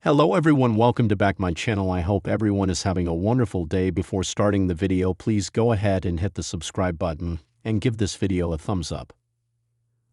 Hello everyone, welcome to back my channel. I hope everyone is having a wonderful day. Before starting the video, please go ahead and hit the subscribe button and give this video a thumbs up.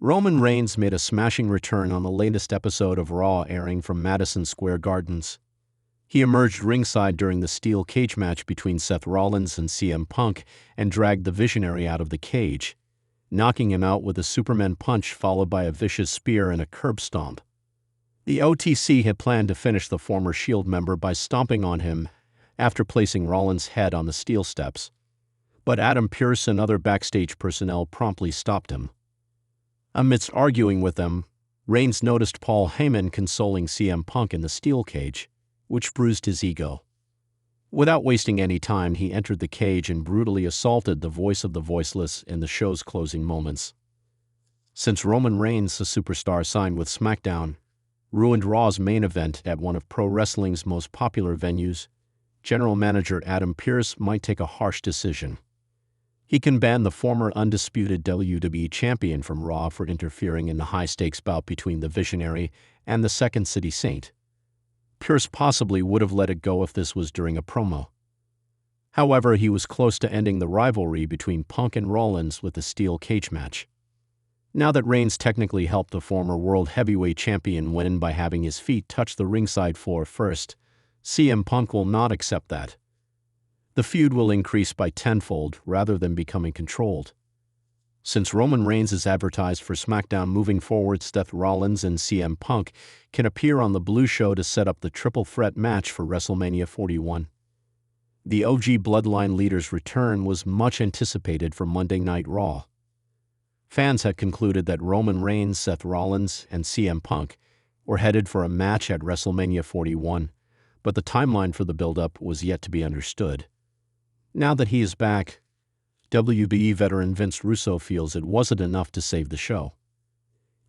Roman Reigns made a smashing return on the latest episode of Raw airing from Madison Square Gardens. He emerged ringside during the steel cage match between Seth Rollins and CM Punk and dragged the Visionary out of the cage, knocking him out with a Superman punch followed by a vicious spear and a curb stomp. The OTC had planned to finish the former Shield member by stomping on him after placing Rollins' head on the steel steps, but Adam Pearce and other backstage personnel promptly stopped him. Amidst arguing with them, Reigns noticed Paul Heyman consoling CM Punk in the steel cage, which bruised his ego. Without wasting any time, he entered the cage and brutally assaulted the voice of the voiceless in the show's closing moments. Since Roman Reigns, a superstar signed with SmackDown, ruined Raw's main event at one of pro wrestling's most popular venues, General Manager Adam Pearce might take a harsh decision. He can ban the former undisputed WWE champion from Raw for interfering in the high-stakes bout between the Visionary and the Second City Saint. Pearce possibly would have let it go if this was during a promo. However, he was close to ending the rivalry between Punk and Rollins with the steel cage match. Now that Reigns technically helped the former World Heavyweight Champion win by having his feet touch the ringside floor first, CM Punk will not accept that. The feud will increase by tenfold rather than becoming controlled. Since Roman Reigns is advertised for SmackDown moving forward, Seth Rollins and CM Punk can appear on the Blue Show to set up the triple threat match for WrestleMania 41. The OG Bloodline leader's return was much anticipated for Monday Night Raw. Fans had concluded that Roman Reigns, Seth Rollins, and CM Punk were headed for a match at WrestleMania 41, but the timeline for the build-up was yet to be understood. Now that he is back, WWE veteran Vince Russo feels it wasn't enough to save the show.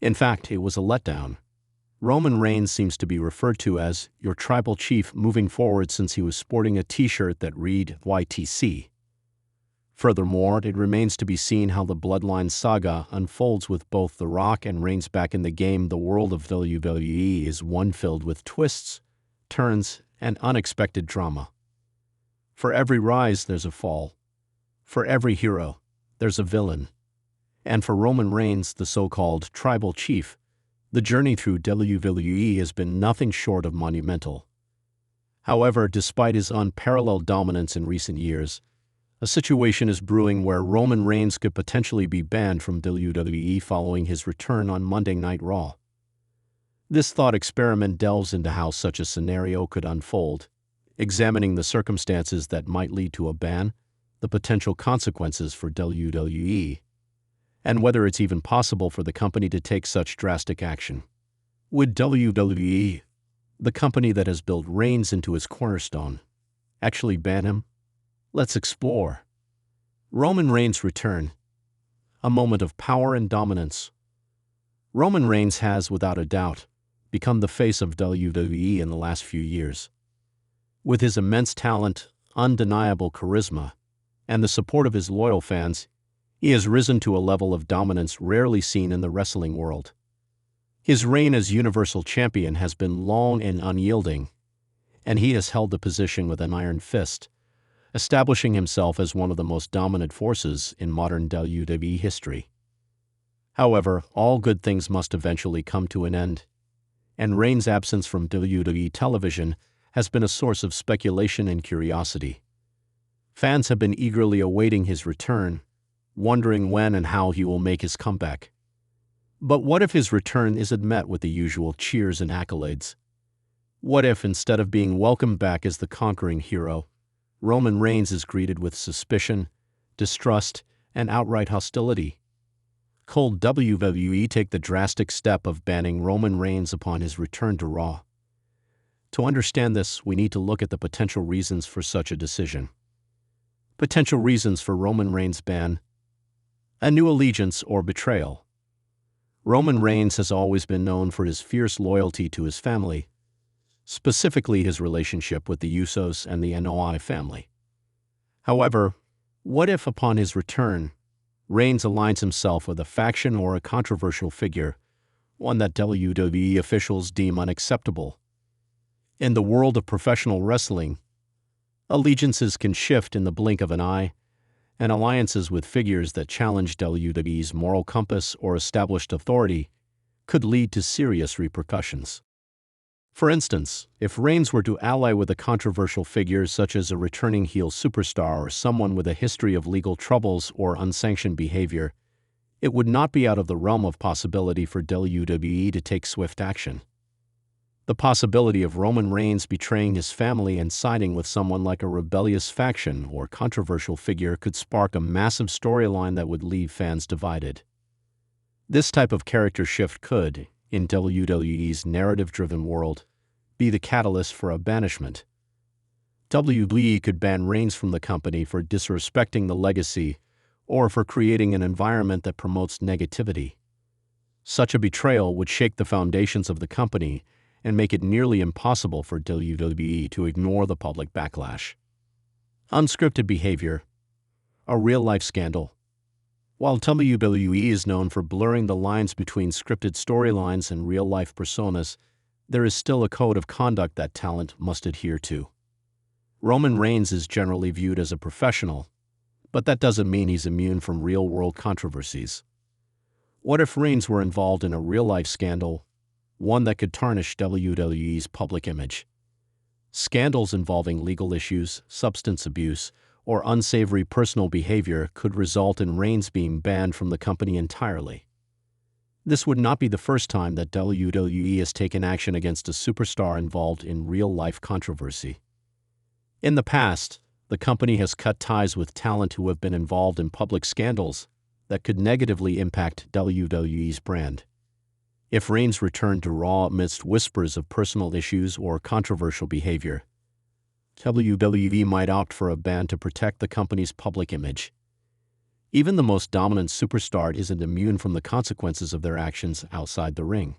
In fact, it was a letdown. Roman Reigns seems to be referred to as your tribal chief moving forward since he was sporting a t-shirt that read YTC. Furthermore, it remains to be seen how the Bloodline saga unfolds with both The Rock and Reigns back in the game. The world of WWE is one filled with twists, turns, and unexpected drama. For every rise, there's a fall. For every hero, there's a villain. And for Roman Reigns, the so-called tribal chief, the journey through WWE has been nothing short of monumental. However, despite his unparalleled dominance in recent years, a situation is brewing where Roman Reigns could potentially be banned from WWE following his return on Monday Night Raw. This thought experiment delves into how such a scenario could unfold, examining the circumstances that might lead to a ban, the potential consequences for WWE, and whether it's even possible for the company to take such drastic action. Would WWE, the company that has built Reigns into its cornerstone, actually ban him? Let's explore. Roman Reigns' return. A moment of power and dominance. Roman Reigns has, without a doubt, become the face of WWE in the last few years. With his immense talent, undeniable charisma, and the support of his loyal fans, he has risen to a level of dominance rarely seen in the wrestling world. His reign as Universal Champion has been long and unyielding, and he has held the position with an iron fist, establishing himself as one of the most dominant forces in modern WWE history. However, all good things must eventually come to an end, and Reigns' absence from WWE television has been a source of speculation and curiosity. Fans have been eagerly awaiting his return, wondering when and how he will make his comeback. But what if his return isn't met with the usual cheers and accolades? What if, instead of being welcomed back as the conquering hero, Roman Reigns is greeted with suspicion, distrust, and outright hostility? Could WWE take the drastic step of banning Roman Reigns upon his return to Raw? To understand this, we need to look at the potential reasons for such a decision. Potential reasons for Roman Reigns' ban. A new allegiance or betrayal. Roman Reigns has always been known for his fierce loyalty to his family, specifically his relationship with the Usos and the NOI family. However, what if upon his return, Reigns aligns himself with a faction or a controversial figure, one that WWE officials deem unacceptable? In the world of professional wrestling, allegiances can shift in the blink of an eye, and alliances with figures that challenge WWE's moral compass or established authority could lead to serious repercussions. For instance, if Reigns were to ally with a controversial figure such as a returning heel superstar or someone with a history of legal troubles or unsanctioned behavior, it would not be out of the realm of possibility for WWE to take swift action. The possibility of Roman Reigns betraying his family and siding with someone like a rebellious faction or controversial figure could spark a massive storyline that would leave fans divided. This type of character shift could, in WWE's narrative-driven world, be the catalyst for a banishment. WWE could ban Reigns from the company for disrespecting the legacy or for creating an environment that promotes negativity. Such a betrayal would shake the foundations of the company and make it nearly impossible for WWE to ignore the public backlash. Unscripted behavior. A real-life scandal. While WWE is known for blurring the lines between scripted storylines and real-life personas, there is still a code of conduct that talent must adhere to. Roman Reigns is generally viewed as a professional, but that doesn't mean he's immune from real-world controversies. What if Reigns were involved in a real-life scandal, one that could tarnish WWE's public image? Scandals involving legal issues, substance abuse, or unsavory personal behavior could result in Reigns being banned from the company entirely. This would not be the first time that WWE has taken action against a superstar involved in real-life controversy. In the past, the company has cut ties with talent who have been involved in public scandals that could negatively impact WWE's brand. If Reigns returned to Raw amidst whispers of personal issues or controversial behavior, WWE might opt for a ban to protect the company's public image. Even the most dominant superstar isn't immune from the consequences of their actions outside the ring.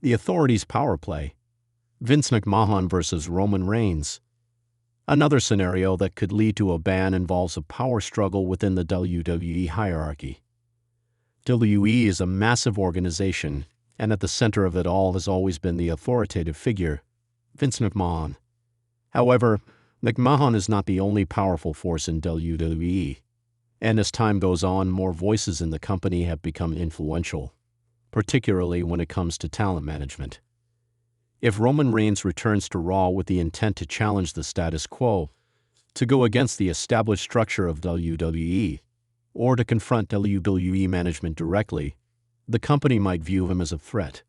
The authorities' power play. Vince McMahon versus Roman Reigns. Another scenario that could lead to a ban involves a power struggle within the WWE hierarchy. WWE is a massive organization, and at the center of it all has always been the authoritative figure, Vince McMahon. However, McMahon is not the only powerful force in WWE, and as time goes on, more voices in the company have become influential, particularly when it comes to talent management. If Roman Reigns returns to Raw with the intent to challenge the status quo, to go against the established structure of WWE, or to confront WWE management directly, the company might view him as a threat.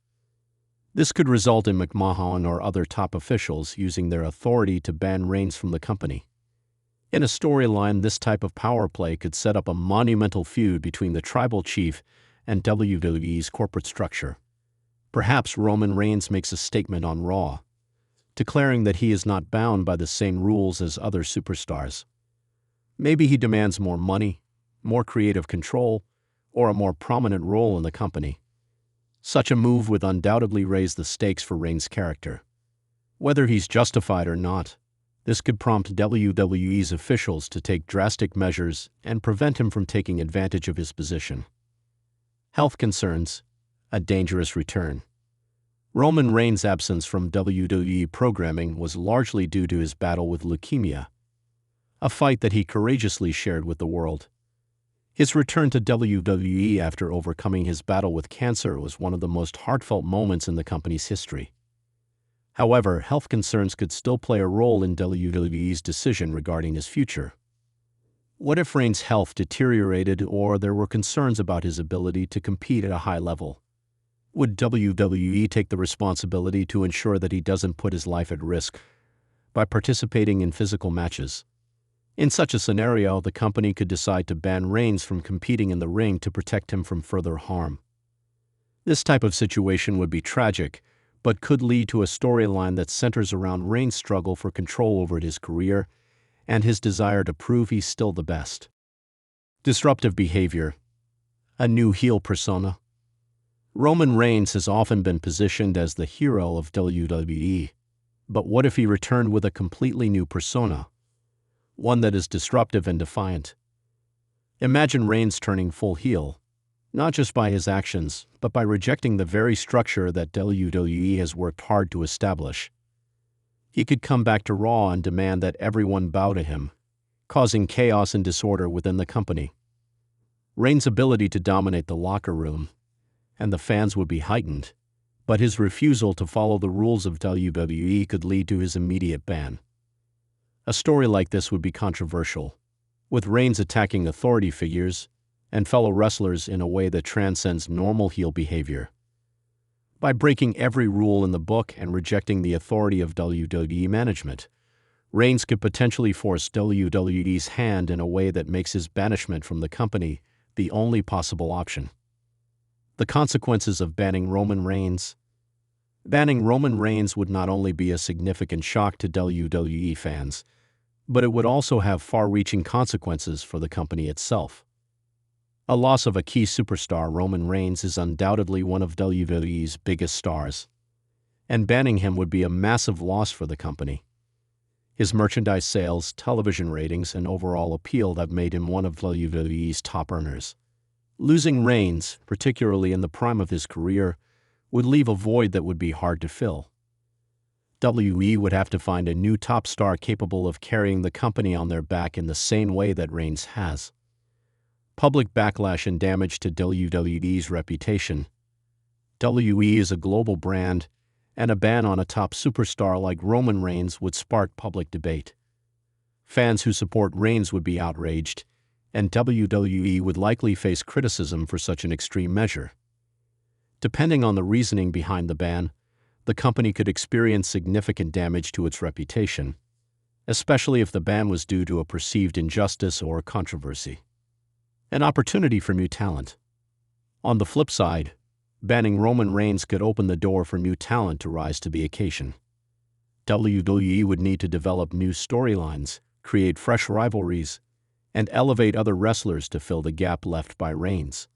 This could result in McMahon or other top officials using their authority to ban Reigns from the company. In a storyline, this type of power play could set up a monumental feud between the tribal chief and WWE's corporate structure. Perhaps Roman Reigns makes a statement on Raw, declaring that he is not bound by the same rules as other superstars. Maybe he demands more money, more creative control, or a more prominent role in the company. Such a move would undoubtedly raise the stakes for Reigns' character. Whether he's justified or not, this could prompt WWE's officials to take drastic measures and prevent him from taking advantage of his position. Health concerns. A dangerous return. Roman Reigns' absence from WWE programming was largely due to his battle with leukemia, a fight that he courageously shared with the world. His return to WWE after overcoming his battle with cancer was one of the most heartfelt moments in the company's history. However, health concerns could still play a role in WWE's decision regarding his future. What if Reigns' health deteriorated or there were concerns about his ability to compete at a high level? Would WWE take the responsibility to ensure that he doesn't put his life at risk by participating in physical matches? In such a scenario, the company could decide to ban Reigns from competing in the ring to protect him from further harm. This type of situation would be tragic, but could lead to a storyline that centers around Reigns' struggle for control over his career and his desire to prove he's still the best. Disruptive behavior. A new heel persona. Roman Reigns has often been positioned as the hero of WWE, but what if he returned with a completely new persona? One that is disruptive and defiant. Imagine Reigns turning full heel, not just by his actions, but by rejecting the very structure that WWE has worked hard to establish. He could come back to Raw and demand that everyone bow to him, causing chaos and disorder within the company. Reigns' ability to dominate the locker room and the fans would be heightened, but his refusal to follow the rules of WWE could lead to his immediate ban. A story like this would be controversial, with Reigns attacking authority figures and fellow wrestlers in a way that transcends normal heel behavior. By breaking every rule in the book and rejecting the authority of WWE management, Reigns could potentially force WWE's hand in a way that makes his banishment from the company the only possible option. The consequences of banning Roman Reigns. Banning Roman Reigns would not only be a significant shock to WWE fans, but it would also have far-reaching consequences for the company itself. A loss of a key superstar, Roman Reigns, is undoubtedly one of WWE's biggest stars, and banning him would be a massive loss for the company. His merchandise sales, television ratings, and overall appeal have made him one of WWE's top earners. Losing Reigns, particularly in the prime of his career, would leave a void that would be hard to fill. WWE would have to find a new top star capable of carrying the company on their back in the same way that Reigns has. Public backlash and damage to WWE's reputation. WWE is a global brand, and a ban on a top superstar like Roman Reigns would spark public debate. Fans who support Reigns would be outraged, and WWE would likely face criticism for such an extreme measure. Depending on the reasoning behind the ban, the company could experience significant damage to its reputation, especially if the ban was due to a perceived injustice or controversy. An opportunity for new talent. On the flip side, banning Roman Reigns could open the door for new talent to rise to the occasion. WWE would need to develop new storylines, create fresh rivalries, and elevate other wrestlers to fill the gap left by Reigns.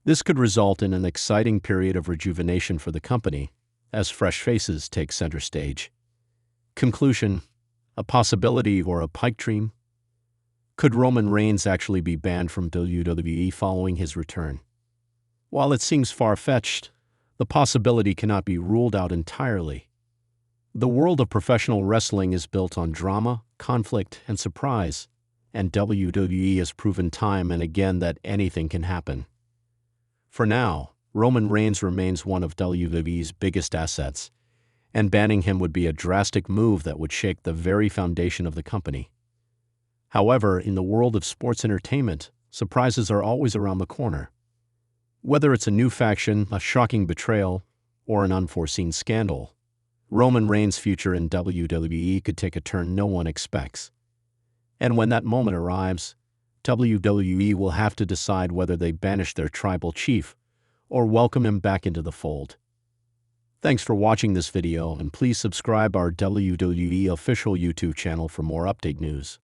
This could result in an exciting period of rejuvenation for the company, as fresh faces take center stage. Conclusion: a possibility or a pipe dream? Could Roman Reigns actually be banned from WWE following his return? While it seems far-fetched, the possibility cannot be ruled out entirely. The world of professional wrestling is built on drama, conflict, and surprise, and WWE has proven time and again that anything can happen. For now, Roman Reigns remains one of WWE's biggest assets, and banning him would be a drastic move that would shake the very foundation of the company. However, in the world of sports entertainment, surprises are always around the corner. Whether it's a new faction, a shocking betrayal, or an unforeseen scandal, Roman Reigns' future in WWE could take a turn no one expects. And when that moment arrives, WWE will have to decide whether they banish their tribal chief or welcome him back into the fold. Thanks for watching this video, and please subscribe our WWE official YouTube channel for more update news.